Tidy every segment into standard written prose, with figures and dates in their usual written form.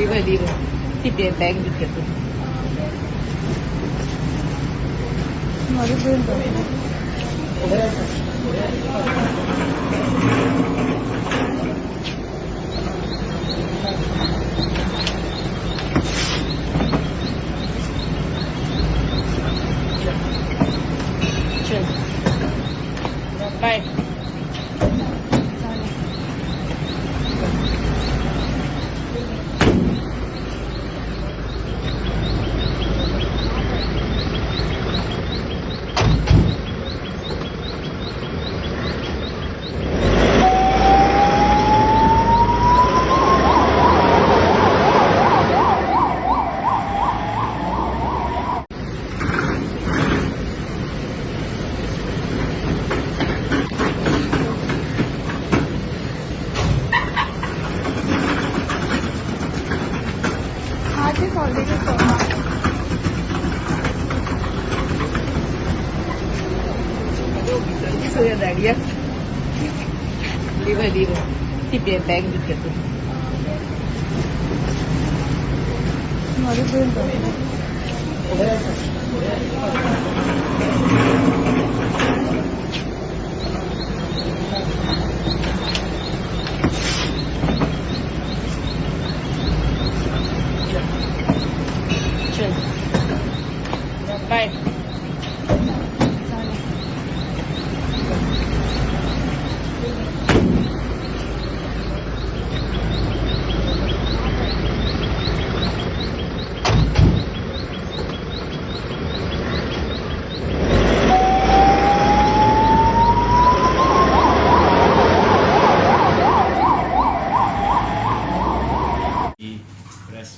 Liver. CPF bag दिखे bye Liver. CPF bag दिखे bye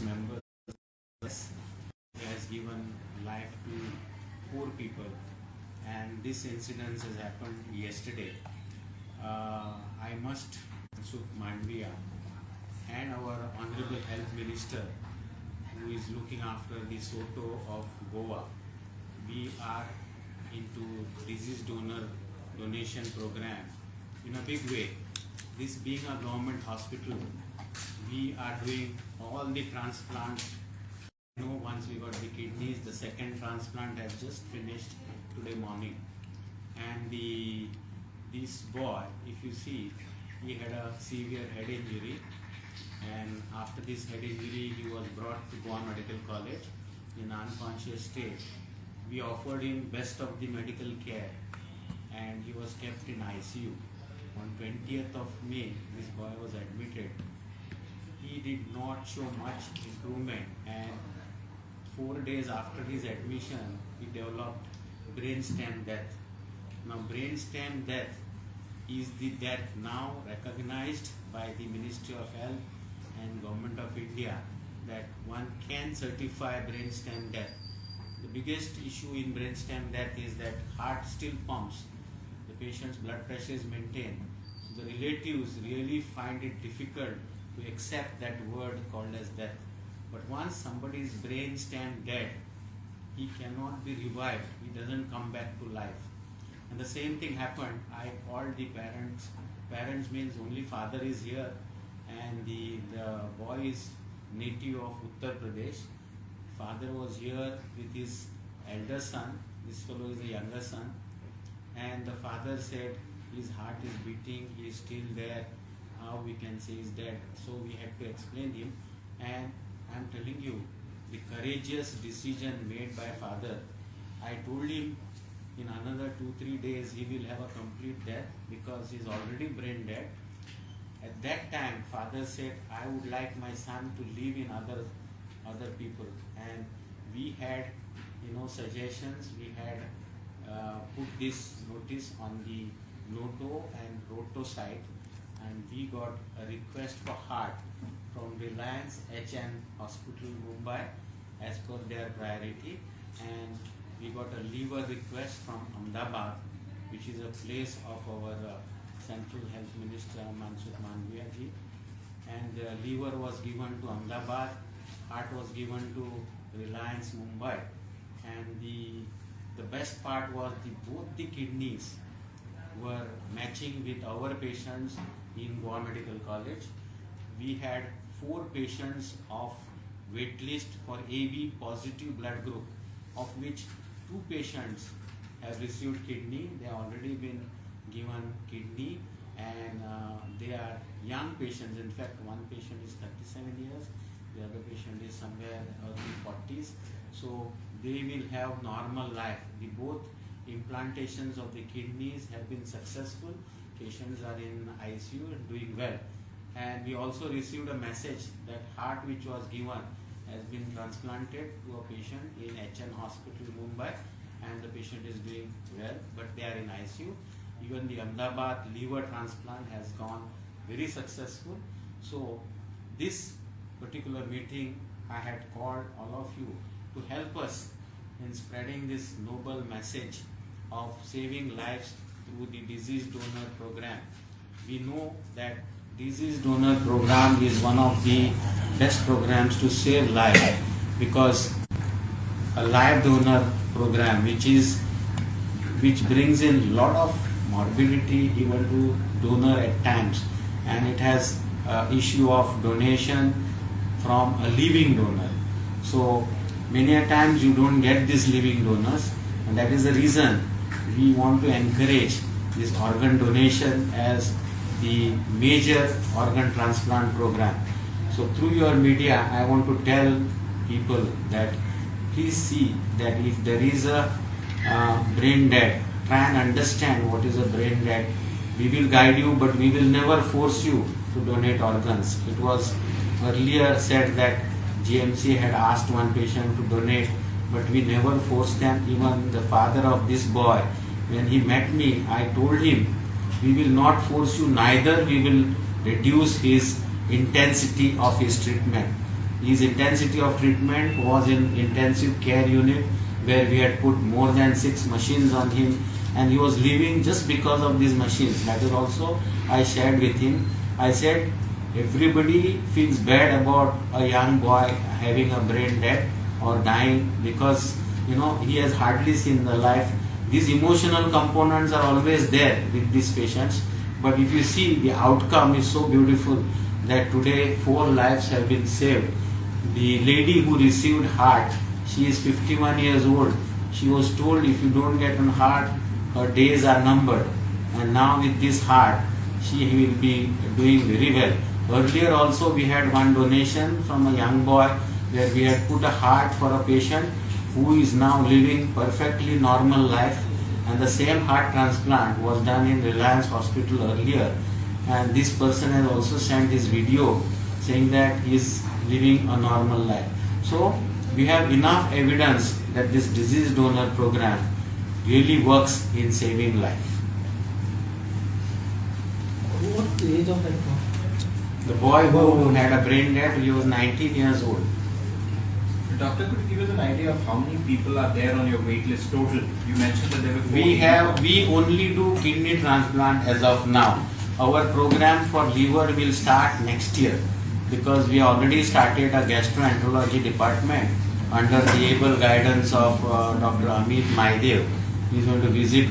member has given life to 4 people, and this incident has happened yesterday. I must Mandviya and our Honorable Health Minister, who is looking after the SOTO of Goa. We are into disease donation program in a big way. This being a government hospital, we are doing all the transplants. Once we got the kidneys, the second transplant has just finished today morning. And this boy, if you see, he had a severe head injury, and after this head injury he was brought to Goa Medical College in unconscious state. We offered him best of the medical care, and he was kept in ICU. On 20th of May, this boy was admitted. He did not show much improvement, and 4 days after his admission, he developed brainstem death. Now, brainstem death is the death now recognized by the Ministry of Health and Government of India, that one can certify brainstem death. The biggest issue in brainstem death is that heart still pumps, the patient's blood pressure is maintained. The relatives really find it difficult to accept that word called as death. But once somebody's brainstem dead, he cannot be revived. He doesn't come back to life. And the same thing happened. I called the parents. Parents means only father is here, and the boy is native of Uttar Pradesh. Father was here with his elder son. This fellow is a younger son. And the father said his heart is beating, he is still there. How we can say he's dead? So we had to explain him. And I'm telling you, the courageous decision made by father. I told him in another 2-3 days he will have a complete death because he's already brain dead. At that time, father said, I would like my son to live in other people. And we had, suggestions. We had put this notice on the Noto and Roto site, and we got a request for heart from Reliance HN Hospital Mumbai as per their priority, and we got a liver request from Ahmedabad, which is a place of our Central Health Minister Mandviya ji, and the liver was given to Ahmedabad, heart was given to Reliance Mumbai, and the best part was both the kidneys were matching with our patients in Goa Medical College. We had 4 patients of waitlist for AB positive blood group, of which 2 patients have received kidney. They have already been given kidney, and they are young patients. In fact, one patient is 37 years, the other patient is somewhere early 40s. So they will have normal life. The both implantations of the kidneys have been successful. Patients are in ICU and doing well. And we also received a message that heart which was given has been transplanted to a patient in HN Hospital, Mumbai, and the patient is doing well, but they are in ICU. Even the Ahmedabad liver transplant has gone very successful. So this particular meeting, I had called all of you to help us in spreading this noble message of saving lives through the disease donor program. We know that disease donor program is one of the best programs to save life, because a live donor program which brings in lot of morbidity even to donor at times, and it has issue of donation from a living donor. So many a times you don't get these living donors, and that is the reason we want to encourage this organ donation as the major organ transplant program. So through your media, I want to tell people that please see that if there is a brain dead, try and understand what is a brain dead. We will guide you, but we will never force you to donate organs. It was earlier said that GMC had asked one patient to donate, but we never forced them. Even the father of this boy, when he met me, I told him, we will not force you, neither we will reduce his intensity of his treatment. His intensity of treatment was in intensive care unit, where we had put more than 6 machines on him, and he was leaving just because of these machines. That is also I shared with him. I said, everybody feels bad about a young boy having a brain death or dying, because he has hardly seen the life. These emotional components are always there with these patients, but if you see, the outcome is so beautiful that today 4 lives have been saved. The lady who received heart, she is 51 years old. She was told, if you don't get on heart, her days are numbered. And now with this heart, she will be doing very well. Earlier also we had one donation from a young boy, where we had put a heart for a patient who is now living perfectly normal life, and the same heart transplant was done in Reliance Hospital earlier, and this person has also sent his video saying that he is living a normal life. So we have enough evidence that this disease donor program really works in saving life. What's the age of that boy? The boy who had a brain death, he was 19 years old. Doctor, could you give us an idea of how many people are there on your wait list total? You mentioned that there were 4. We only do kidney transplant as of now. Our program for liver will start next year, because we already started a gastroenterology department under the able guidance of Dr. Amit Maidev. He is going to visit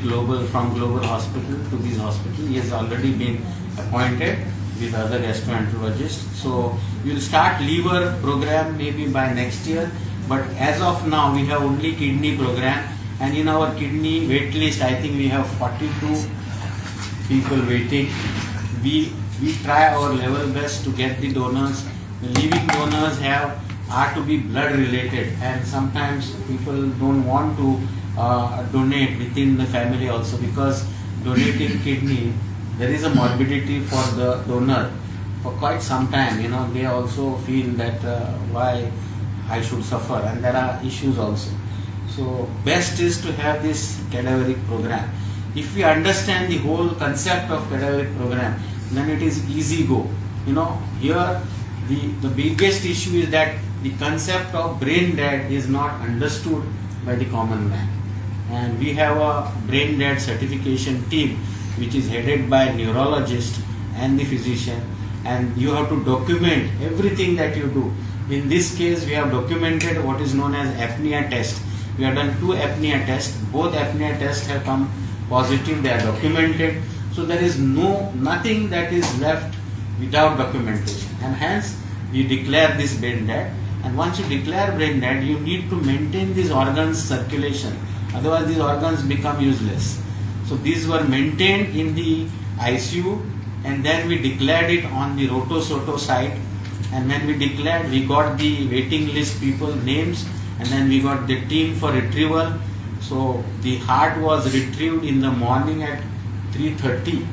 from Global Hospital to this hospital. He has already been appointed with other gastroenterologists. So we will start liver program maybe by next year, but as of now we have only kidney program, and in our kidney wait list I think we have 42 people waiting. We try our level best to get the donors. The living donors are to be blood related, and sometimes people don't want to donate within the family also, because donating kidney, there is a morbidity for the donor for quite some time. They also feel that why I should suffer, and there are issues also. So best is to have this cadaveric program. If we understand the whole concept of cadaveric program, then it is easy go. Here the biggest issue is that the concept of brain dead is not understood by the common man. And we have a brain dead certification team which is headed by a neurologist and the physician, and you have to document everything that you do. In this case, we have documented what is known as apnea test. We have done 2 apnea tests. Both apnea tests have come positive. They are documented. So there is nothing that is left without documentation, and hence we declare this brain dead. And once you declare brain dead, you need to maintain these organs circulation. Otherwise, these organs become useless. So these were maintained in the ICU, and then we declared it on the Roto-Soto site. And when we declared, we got the waiting list people names, and then we got the team for retrieval. So the heart was retrieved in the morning at 3:30,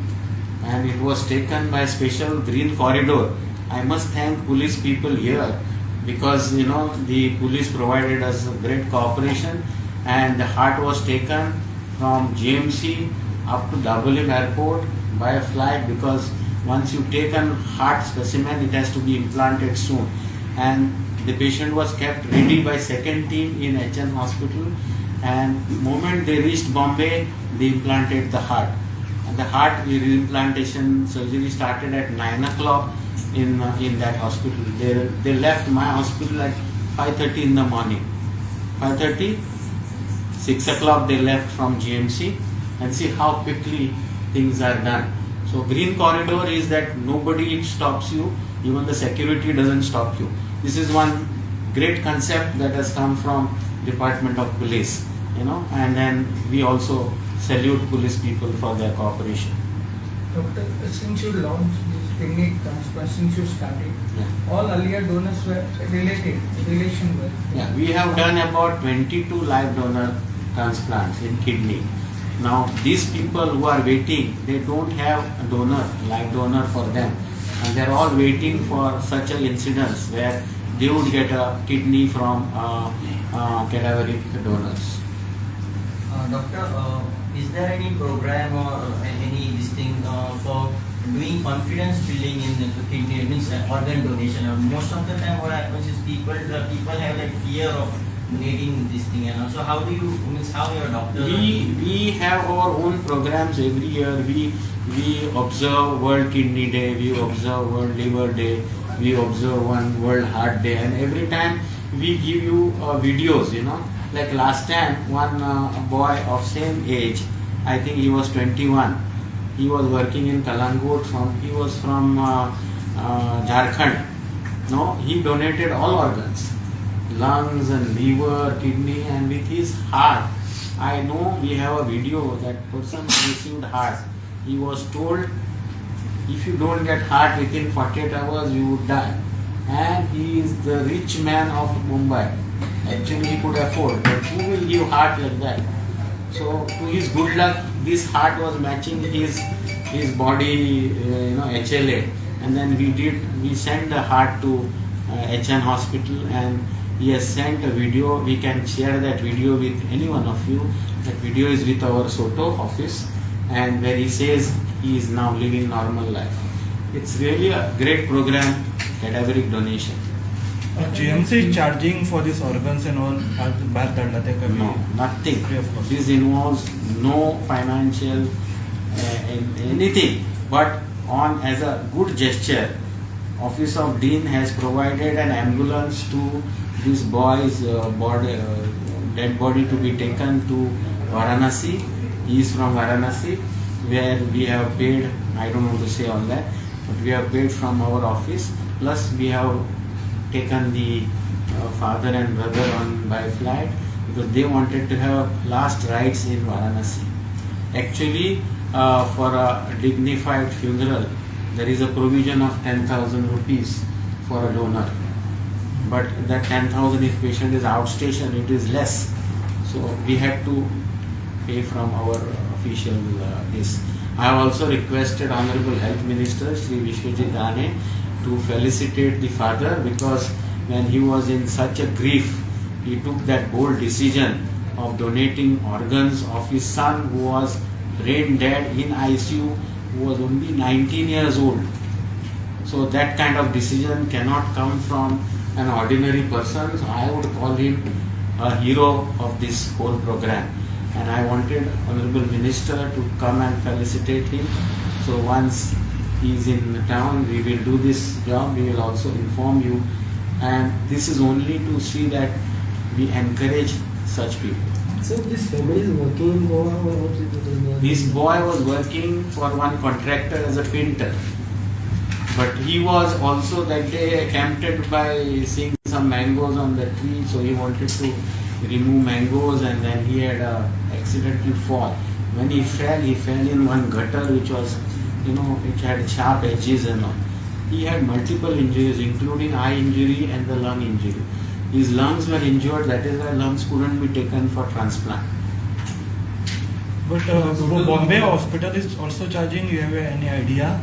and it was taken by special green corridor. I must thank police people here, because the police provided us great cooperation, and the heart was taken from GMC up to Dublin airport by a flight, because once you take a heart specimen, it has to be implanted soon. And the patient was kept ready by second team in HN hospital, and the moment they reached Bombay, they implanted the heart. And the heart implantation surgery started at 9 o'clock in that hospital. They left my hospital at 5:30 in the morning. 5:30, 6 o'clock they left from GMC, and see how quickly things are done. So green corridor is that nobody stops you, even the security doesn't stop you. This is one great concept that has come from Department of Police, and then we also salute police people for their cooperation. Doctor, since you launched this kidney transplant, since you started, all earlier donors were relation were. Yeah, we have done about 22 live donor transplants in kidney. Now these people who are waiting, they don't have a donor, live donor for them, and they are all waiting for such an incidence where they would get a kidney from cadaveric donors. Doctor, is there any program or any this thing for doing confidence building in the kidney, means organ donation? Most of the time what happens is people have that fear of donating this thing, and also how your doctor? We have our own programs every year. We observe World Kidney Day, we observe World Liver Day, we observe one World Heart Day, and every time we give you videos, Like last time, one boy of same age, I think he was 21. He was working in Kalangut. He was from Jharkhand. No, he donated all organs, lungs and liver, kidney, and with his heart. I know we have a video that person received heart. He was told, if you don't get heart within 48 hours, you would die. And he is the rich man of Mumbai. Actually, he could afford, but who will give heart like that? So, to his good luck, this heart was matching his body, HLA, and then we sent the heart to HN hospital, and he has sent a video. We can share that video with any one of you. That video is with our Soto office, and where he says he is now living normal life. It's really a great program, cadaveric donation. GMC is charging for these organs and all. No, nothing. This involves no financial anything, but as a good gesture, Office of Dean has provided an ambulance to this boy's dead body to be taken to Varanasi. He is from Varanasi, where we have paid, I don't want to say all that, but we have paid from our office, plus we have taken the father and brother by flight, because they wanted to have last rites in Varanasi. Actually, for a dignified funeral, there is a provision of 10,000 rupees for a donor. But that 10,000, if patient is outstation, it is less. So we had to pay from our official this. I have also requested Honorable Health Minister Shri Vishwajit Ane to felicitate the father, because when he was in such a grief, he took that bold decision of donating organs of his son, who was brain dead in ICU, who was only 19 years old. So that kind of decision cannot come from an ordinary person. So I would call him a hero of this whole program. And I wanted Honorable Minister to come and felicitate him. So once he is in town, we will do this job. We will also inform you. And this is only to see that we encourage such people. So this family is working in Goa, or what? This boy was working for one contractor as a painter. But he was also that day tempted by seeing some mangoes on the tree, so he wanted to remove mangoes, and then he had a accidental fall. When he fell in one gutter which was, which had sharp edges and all. He had multiple injuries, including eye injury and the lung injury. His lungs were injured, that is why lungs couldn't be taken for transplant. But Bombay hospital is also charging. You have any idea?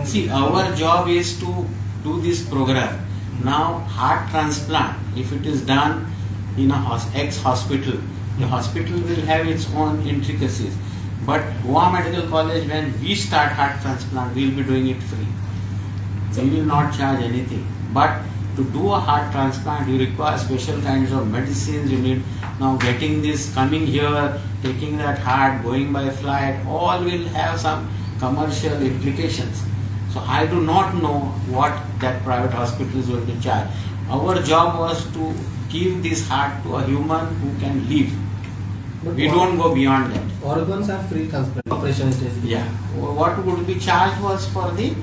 See, our job is to do this program. Now, heart transplant, if it is done in a ex-hospital, the hospital will have its own intricacies. But Goa Medical College, when we start heart transplant, we will be doing it free. We will not charge anything. But to do a heart transplant, you require special kinds of medicines. You need now getting this, coming here, taking that heart, going by flight, all will have some commercial implications. So I do not know what that private hospital is going to charge. Our job was to give this heart to a human who can live. But We don't go beyond that. Organs are free transplant operations. Yeah. What would be charged was for the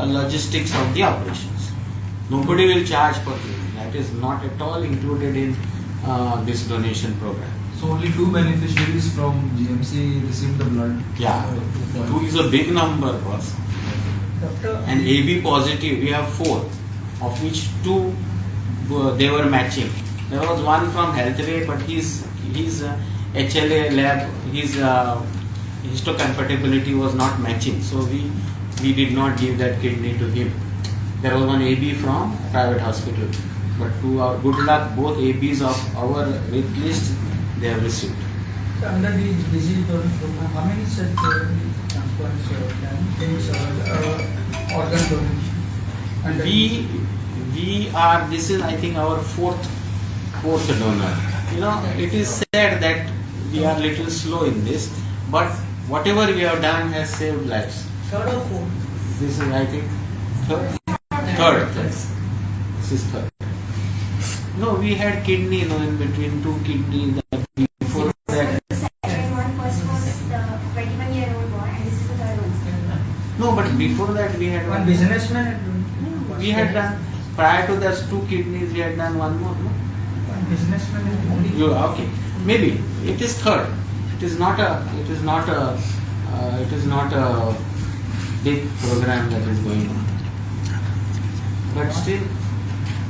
logistics of the operations. Nobody will charge for cleaning. That is not at all included in this donation program. So only 2 beneficiaries from GMC received the blood. Yeah. 2 is a big number, boss. Doctor, And AB positive, we have 4, of which 2 they were matching. There was one from Healthway, but his HLA lab, his histocompatibility was not matching, so we did not give that kidney to him. There was one AB from private hospital, but to our good luck, both ABs of our wait list they have received. under the disease program, how many such transplants organ donation? Under We are, this is I think our fourth donor. It is said that we are little slow in this, but whatever we have done has saved lives. third or fourth? This is I think third. Yes. This is third. No, we had kidney, in between 2 kidneys. Before that. Second one, first was the 21-year-old boy, and this is the third one. No, but before that we had One businessman. We had done, prior to those 2 kidneys, we had done one more. No? One businessman is only. Okay, maybe it is third. It is not a big program that is going on. But still,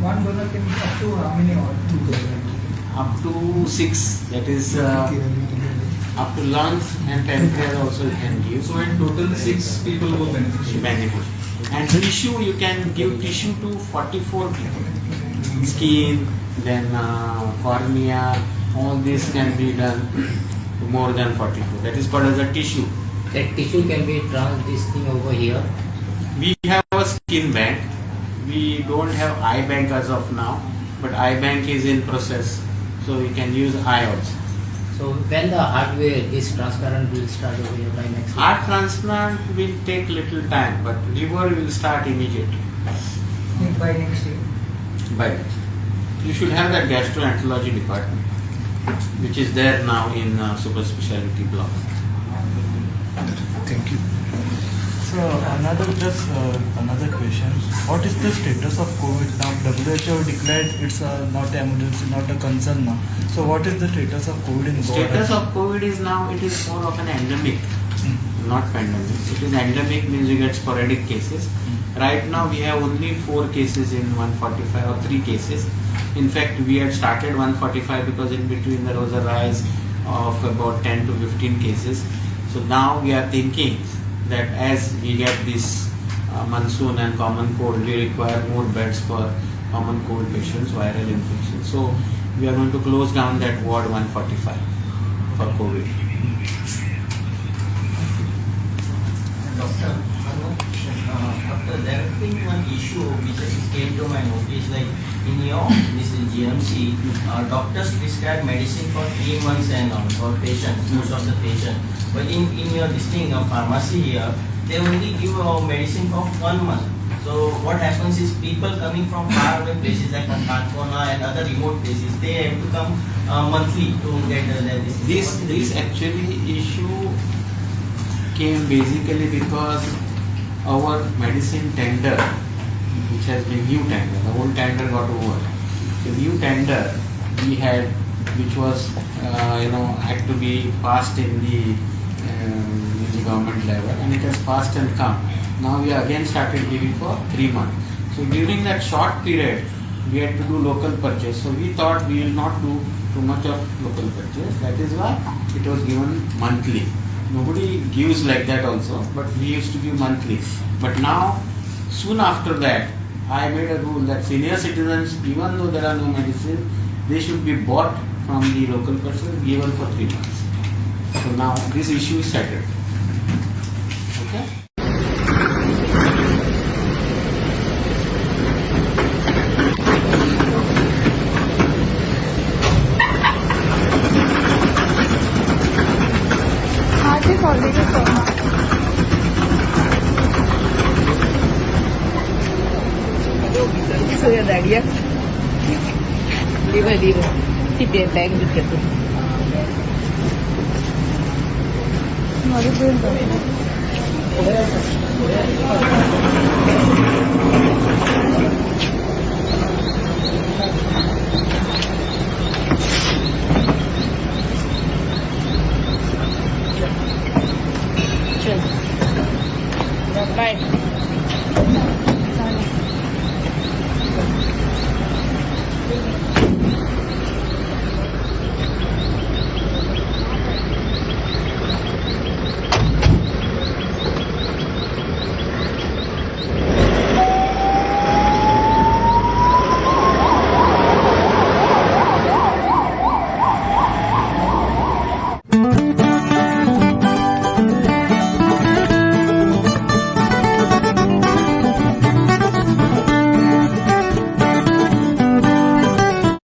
One donor can be up to how many organs? up to 6. That is up to lungs and pancreas also you can give. So in total 6 people were beneficiaries. Benefit. And tissue, you can give tissue to 44 people. Skin, then cornea, all this can be done to more than 44. That is called as a tissue. That tissue can be this thing over here. We have a skin bank. We don't have eye bank as of now, but eye bank is in process, so we can use eye also. So when the hardware, this transparent will start over here by next year. Heart transplant will take little time, but liver will start immediately. By next year. By that. You should have that gastroenterology department, which is there now in super specialty block. Thank you. So another question. What is the status of COVID now? WHO declared it's not an emergency, not a concern now. So what is the status of COVID in Goa? Status of COVID is now, it is more of an endemic, not pandemic. It is endemic, means you get sporadic cases. Right now we have only 4 cases in 145 or 3 cases. In fact, we had started 145 because in between there was a rise of about 10 to 15 cases. So now we are thinking that as we get this monsoon and common cold, we require more beds for common cold patients, viral infections. So we are going to close down that ward 145 for COVID. Doctor, there has been one issue which came to my notice, like in your this is GMC, doctors prescribe medicine for 3 months and all for patients, most of the patients. But in your pharmacy here, they only give medicine for 1 month. So what happens is people coming from far away places like Kankona and other remote places, they have to come monthly to get This actually issue came basically because our medicine tender, which has been new tender, the old tender got over. The new tender we had, which was had to be passed in the government level, and it has passed and come. Now we again started giving for 3 months. So during that short period, we had to do local purchase. So we thought we will not do too much of local purchase. That is why it was given monthly. Nobody gives like that also, but we used to give monthly. But now, soon after that, I made a rule that senior citizens, even though there are no medicine, they should be bought from the local person, given for 3 months. So now this issue is settled. Okay? So your daddy, yeah? Leave it. Keep your bag with you. Bye.